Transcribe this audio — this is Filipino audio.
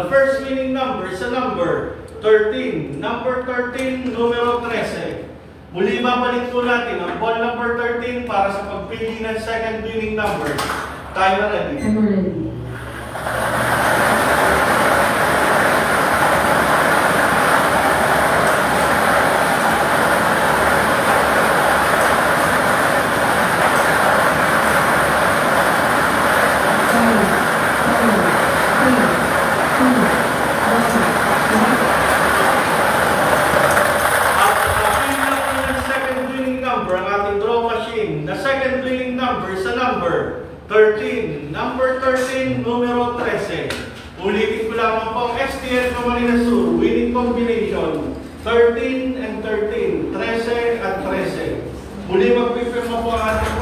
The first winning number sa number 13. Number 13, numero 13. Muli babalik po natin ang ball number 13 para sa pagpili ng second winning number. Tayo ready? I'm ready. The second winning number sa number 13. Number 13, numero 13. Ulitin ko lamang po ang STL Camarines Sur. Winning combination 13 and 13. 13 at 13. Muli magpipirma po ang ating